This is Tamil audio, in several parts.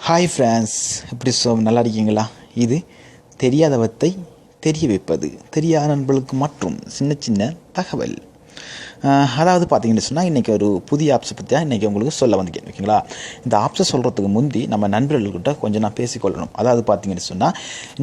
ஹாய் ஃப்ரெண்ட்ஸ், எப்படி நல்லா இருக்கீங்களா? இது தெரியாதவத்தை தெரிய வைப்பது, தெரியாத நண்பர்களுக்கு மற்றும் சின்ன சின்ன தகவல். அதாவது பார்த்தீங்கன்னு சொன்னால், இன்றைக்கி ஒரு புதிய ஆப்ஸை பற்றி தான் இன்றைக்கி உங்களுக்கு சொல்ல வந்திருக்கேன். ஓகேங்களா? இந்த ஆப்ஸை சொல்கிறதுக்கு முந்தி நம்ம நண்பர்கள்கிட்ட கொஞ்சம் நான் பேசிக்கொள்ளணும். அதாவது பார்த்தீங்கன்னு சொன்னால்,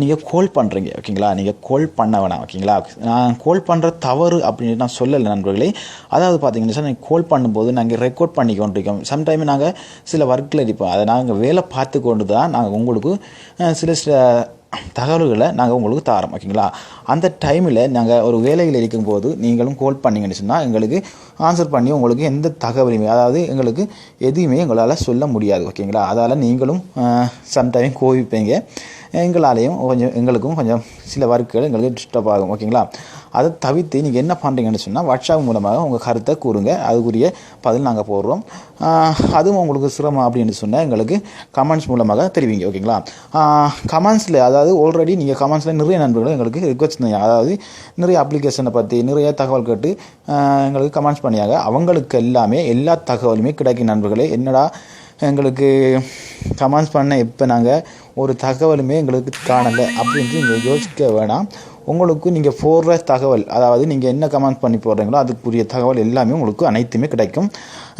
நீங்கள் கால் பண்ணுறீங்க. ஓகேங்களா? நீங்கள் கால் பண்ண வேணாம். ஓகேங்களா? நான் கால் பண்ணுற தவறு அப்படின்னு நான் சொல்லலை நண்பர்களே. அதாவது பார்த்தீங்கன்னு சொன்னால், நீங்கள் கால் பண்ணும்போது நாங்கள் ரெக்கார்ட் பண்ணி கொண்டிருக்கோம். சம்டைம் நாங்கள் சில ஒர்க்கில் இருப்போம். அதை நாங்கள் வேலை பார்த்து கொண்டு தான் நாங்கள் உங்களுக்கு சில தகவல்களை நாங்கள் உங்களுக்கு தாரோம். ஓகேங்களா? அந்த டைமில் நாங்கள் ஒரு வேலையில் இருக்கும்போது நீங்களும் கால் பண்ணிங்கன்னு சொன்னால் எங்களுக்கு ஆன்சர் பண்ணி உங்களுக்கு எந்த தகவலுமே, அதாவது எங்களுக்கு எதுவுமே எங்களால் சொல்ல முடியாது. ஓகேங்களா? அதால் நீங்களும் சம்டைம் கோவிப்பீங்க, எங்களுக்கும் கொஞ்சம் சில ஒர்க்குகள் எங்களுக்கு டிஸ்டர்ப் ஆகும். ஓகேங்களா? அதை தவிர்த்து நீங்கள் என்ன பண்ணுறீங்கன்னு சொன்னால், வாட்ஸ்அப் மூலமாக உங்கள் கருத்தை கூறுங்க. அதுக்குரிய பதில் நாங்கள் போடுறோம். அதுவும் உங்களுக்கு சிரமம் அப்படின்னு சொன்னால் எங்களுக்கு கமெண்ட்ஸ் மூலமாக தெரிவிங்க. ஓகேங்களா? கமெண்ட்ஸில், அதாவது ஆல்ரெடி நீங்கள் கமெண்ட்ஸில் நிறைய நண்பர்கள் எங்களுக்கு ரிக்வெஸ்ட் பண்ணி, அதாவது நிறைய அப்ளிகேஷனை பற்றி நிறைய தகவல் கேட்டு எங்களுக்கு கமெண்ட்ஸ் பண்ணியாங்க. அவங்களுக்கு எல்லாமே எல்லா தகவலுமே கிடைக்கும் நண்பர்களே. என்னடா எங்களுக்கு கமெண்ட்ஸ் பண்ண இப்போ நாங்கள் ஒரு தகவலுமே எங்களுக்கு காணலை அப்படின்ட்டு நீங்கள் யோசிக்க வேணாம். உங்களுக்கு நீங்கள் போடுற தகவல், அதாவது நீங்கள் என்ன கமெண்ட் பண்ணி போடுறீங்களோ அதுக்குரிய தகவல் எல்லாமே உங்களுக்கு அனைத்துமே கிடைக்கும்.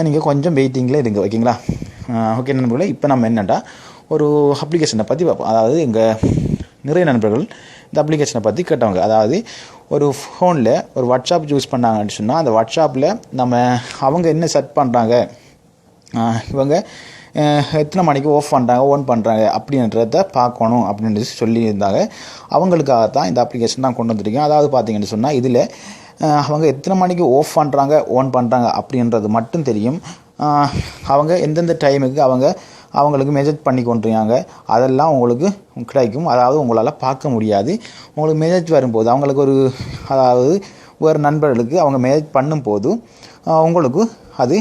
நீங்கள் கொஞ்சம் வெயிட்டிங்கில் இருங்க. ஓகேங்களா? ஓகே நண்பர்களே, இப்போ நம்ம என்னென்னா ஒரு அப்ளிகேஷனை பற்றி பார்ப்போம். அதாவது எங்கள் நிறைய நண்பர்கள் இந்த அப்ளிகேஷனை பற்றி கேட்டவங்க, அதாவது ஒரு ஃபோனில் ஒரு வாட்ஸ்அப் யூஸ் பண்ணாங்கன்னு சொன்னால், அந்த வாட்ஸ்அப்பில் அவங்க என்ன செட் பண்ணுறாங்க, இவங்க எத்தனை மணிக்கு ஆஃப் பண்ணுறாங்க, ஓன் பண்ணுறாங்க அப்படின்றத பார்க்கணும் அப்படின்னு சொல்லியிருந்தாங்க. அவங்களுக்காகத்தான் இந்த அப்ளிகேஷன் நான் கொண்டு வந்துருக்கேன். அதாவது பார்த்தீங்கன்னு சொன்னால், இதில் அவங்க எத்தனை மணிக்கு ஆஃப் பண்ணுறாங்க, ஓன் பண்ணுறாங்க அப்படின்றது மட்டும் தெரியும். அவங்க எந்தெந்த டைமுக்கு அவங்களுக்கு மெசேஜ் பண்ணி கொண்டிருக்காங்க அதெல்லாம் உங்களுக்கு கிடைக்கும். அதாவது உங்களால் பார்க்க முடியாது. உங்களுக்கு மெசேஜ் வரும்போது அவங்களுக்கு அதாவது வேறு நண்பர்களுக்கு அவங்க மெசேஜ் பண்ணும்போது உங்களுக்கு அது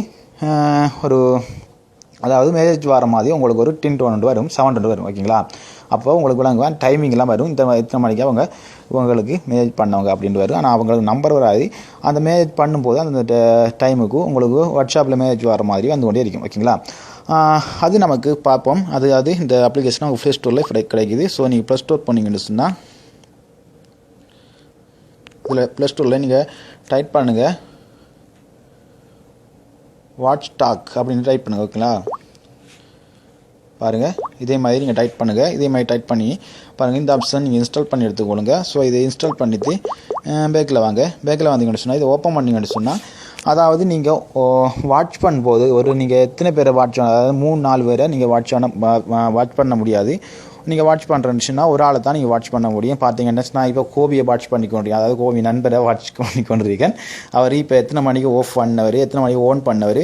அதாவது மெசேஜ் வர மாதிரி உங்களுக்கு ஒரு டின் டோன் வரும், சவுண்ட் வரும். ஓகேங்களா? அப்போ உங்களுக்கு விளங்குவேன் டைமிங்லாம் வரும். எத்தனை மணிக்கு உங்களுக்கு மெசேஜ் பண்ணவங்க அப்படின்ட்டு வரும். ஆனால் அவங்களுக்கு நம்பர் வராது. அந்த மெசேஜ் பண்ணும்போது அந்த டைமுக்கு உங்களுக்கு வாட்ஸ்அப்பில் மெசேஜ் வர மாதிரி வந்து கொண்டே இருக்கும். ஓகேங்களா? அது நமக்கு பார்ப்போம். அது இந்த அப்ளிகேஷன் உங்கள் ப்ளே ஸ்டோரில் கிடைக்குது. ஸோ நீங்கள் ப்ளே ஸ்டோர் பண்ணிங்கன்னு சொன்னால், இதில் ப்ளே ஸ்டோரில் நீங்கள் டைப் பண்ணுங்கள், வாட்ச் டாக் அப்படின்னு டைப் பண்ணுங்கள். ஓகேங்களா? பாருங்கள், இதே மாதிரி நீங்கள் டைப் பண்ணுங்கள். இதே மாதிரி டைப் பண்ணி பாருங்கள், இந்த ஆப்ஷன் நீங்கள் இன்ஸ்டால் பண்ணி எடுத்துக்கொள்ளுங்க. ஸோ இதை இன்ஸ்டால் பண்ணிவிட்டு பேக்கில் வந்தீங்கன்னு சொன்னால், இதை ஓப்பன் பண்ணிங்கன்னு சொன்னால், அதாவது நீங்கள் வாட்ச் பண்ணும்போது நீங்கள் எத்தனை பேரை வாட்ச், அதாவது 3-4 பேரை நீங்கள் வாட்ச் பண்ண முடியாது. நீங்கள் வாட்ச் பண்ணுறேன்னு ஒரு ஆளை தான் நீங்கள் வாட்ச் பண்ண முடியும். பார்த்தீங்கன்னா நான் இப்போ கோபியை வாட்ச் பண்ணிக்கொண்டிருக்கேன், அதாவது கோபி நண்பரை வாட்ச் பண்ணிக்கொண்டிருக்கேன். அவர் இப்போ எத்தனை மணிக்கு ஆஃப் பண்ணவர், எத்தனை மணிக்கு ஓன் பண்ணவர்,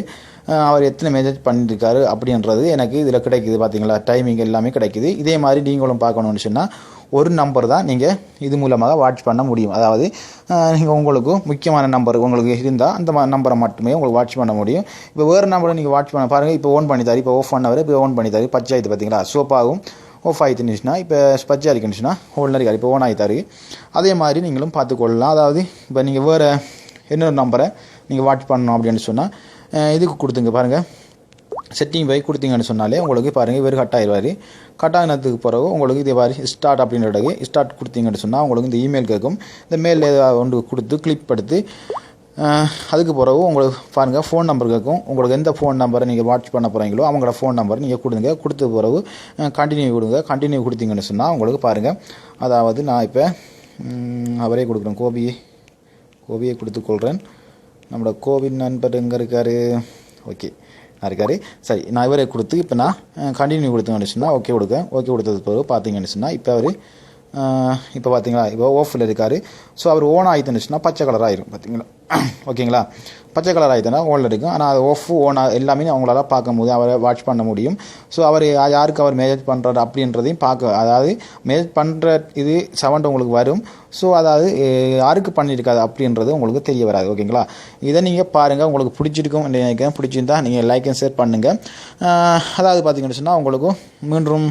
அவர் எத்தனை மெசேஜ் பண்ணியிருக்காரு அப்படின்றது எனக்கு இதில் கிடைக்குது. பார்த்தீங்களா? டைமிங் எல்லாமே கிடைக்குது. இதே மாதிரி நீங்களும் பார்க்கணுன்னு சொன்னால், ஒரு நம்பர் தான் நீங்கள் இது மூலமாக வாட்ச் பண்ண முடியும். அதாவது நீங்கள் உங்களுக்கு முக்கியமான நம்பர் உங்களுக்கு இருந்தால் அந்த நம்பரை மட்டுமே உங்களுக்கு வாட்ச் பண்ண முடியும். இப்போ வேறு நம்பரை நீங்கள் வாட்ச் பண்ண பாருங்கள். இப்போ ஓன் பண்ணித்தாரு, இப்போ ஆஃப் பண்ணவர், இப்போ ஓன் பண்ணித்தாரு, பச்சை ஆகிட்டு. பார்த்தீங்களா? சோப்பாகும் ஆஃப் ஆகிட்டுச்சுன்னா, இப்போ பச்சை இருக்குன்னுச்சுன்னா ஹோல்டர் இருக்காரு, இப்போ ஓன் ஆகித்தாரு. அதே மாதிரி நீங்களும் பார்த்துக்கொள்ளலாம். அதாவது இப்போ நீங்கள் வேறு இன்னொரு நம்பரை நீங்கள் வாட்ச் பண்ணணும் அப்படின்னு சொன்னால் இதுக்கு கொடுத்துங்க. பாருங்கள், செட்டிங் போய் கொடுத்தீங்கன்னு சொன்னாலே உங்களுக்கு பாருங்கள் இவர் கட் ஆகிடுவார். கட் ஆகினதுக்கு பிறகு உங்களுக்கு இதே மாதிரி ஸ்டார்ட் அப்படின்றதுக்கு ஸ்டார்ட் கொடுத்தீங்கன்னு சொன்னால் உங்களுக்கு இந்த இமெயில் கேட்கும். இந்த மெயில் ஏதாவது ஒன்று கொடுத்து கிளிக் எடுத்து அதுக்கு பிறகு உங்களுக்கு பாருங்கள் ஃபோன் நம்பர் கேட்கும். உங்களுக்கு எந்த ஃபோன் நம்பரை நீங்கள் வாட்ச் பண்ண போகிறீங்களோ அவங்களோட ஃபோன் நம்பர் நீங்கள் கொடுங்க. கொடுத்த பிறகு கண்டினியூ கொடுங்க. கண்டினியூ கொடுத்தீங்கன்னு சொன்னால் உங்களுக்கு பாருங்கள், அதாவது நான் இப்போ அவரே கொடுக்குறேன், கோபியை கொடுத்துக்கொள்கிறேன். நம்மளோட கோவிட் நண்பர் எங்கே இருக்கார்? ஓகே, இருக்காரு. சரி, நான் இவரை கொடுத்து இப்போ நான் கண்டினியூ கொடுத்தேன்னு சொன்னால் ஓகே கொடுத்தது பிறகு பார்த்தீங்கன்னு சொன்னால் இப்போ பார்த்தீங்களா, இப்போ ஆஃபில் இருக்கார். ஸோ அவர் ஓன் ஆகிட்டுன்னு சொன்னால் பச்சை கலர் ஆகிடும். பார்த்தீங்களா? ஓகேங்களா? பச்சை கலர் ஆகிட்டுனா ஓனில் இருக்கும். ஆனால் அது ஆஃப் ஓன் எல்லாமே அவங்களால பார்க்கும்போது அவரை வாட்ச் பண்ண முடியும். ஸோ அவர் யாருக்கு அவர் மெசேஜ் பண்ணுறாரு அப்படின்றதையும் அதாவது மெசேஜ் பண்ணுற இது சவுண்ட் உங்களுக்கு வரும். ஸோ அதாவது யாருக்கு பண்ணியிருக்காது அப்படின்றது உங்களுக்கு தெரிய வராது. ஓகேங்களா? இதை நீங்கள் பாருங்கள், உங்களுக்கு பிடிச்சிருக்கும் நினைக்கிறேன். பிடிச்சிருந்தால் நீங்கள் லைக் அண்ட் ஷேர் பண்ணுங்கள். அதாவது பார்த்தீங்கன்னு சொன்னால் உங்களுக்கு மீண்டும்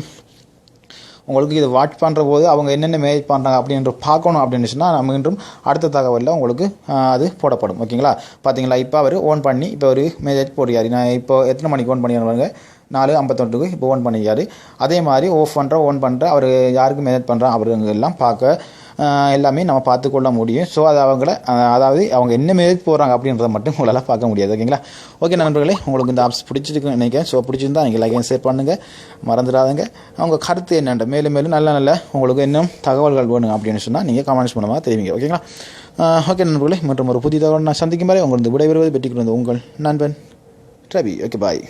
உங்களுக்கு இதை வாட்ச் பண்ணுற போது அவங்க என்னென்ன மெசேஜ் பண்ணுறாங்க அப்படின்ற பார்க்கணும் அப்படின்னு சொன்னால் நம்ம மீண்டும் அடுத்த தகவலில் உங்களுக்கு அது போடப்படும். ஓகேங்களா? பார்த்தீங்களா, இப்போ அவர் ஓன் பண்ணி இப்போ ஒரு மெசேஜ் போடுறாரு. நான் இப்போ எத்தனை மணிக்கு ஓன் பண்ணிடுவாங்க, 4:51 இப்போ ஓன் பண்ணிக்காரு. அதே மாதிரி ஓன் பண்ணுற அவர் யாருக்கு மெசேஜ் பண்ணுறான் அவருங்க எல்லாம் பார்க்க எல்லாமே நம்ம பார்த்துக்கொள்ள முடியும். ஸோ அது அதாவது அவங்க என்ன மெசேஜ் போடுறாங்க அப்படின்றத மட்டும் உங்களால் பார்க்க முடியாது. ஓகேங்களா? ஓகே நண்பர்களே, உங்களுக்கு இந்த ஆப்ஸ் பிடிச்சிருக்குன்னு நினைக்கிறேன். ஸோ பிடிச்சிருந்தா நீங்கள் லைக் ஷேர் பண்ணுங்கள், மறந்துடாதுங்க. அவங்க கருத்து என்னென்ற மேலும் நல்ல உங்களுக்கு இன்னும் தகவல்கள் வேணும் அப்படின்னு சொன்னால் நீங்கள் கமெண்ட்ஸ் மூலமாக தெரிவிங்க. ஓகேங்களா? ஓகே நண்பர்களே, மற்றும் ஒரு புதிய தகவல் நான் சந்திக்கும் வரை உங்களுக்கு விடைபெறுவது பெற்றுக் கொண்டு உங்கள் நண்பன் ரவி. ஓகே, பாய்.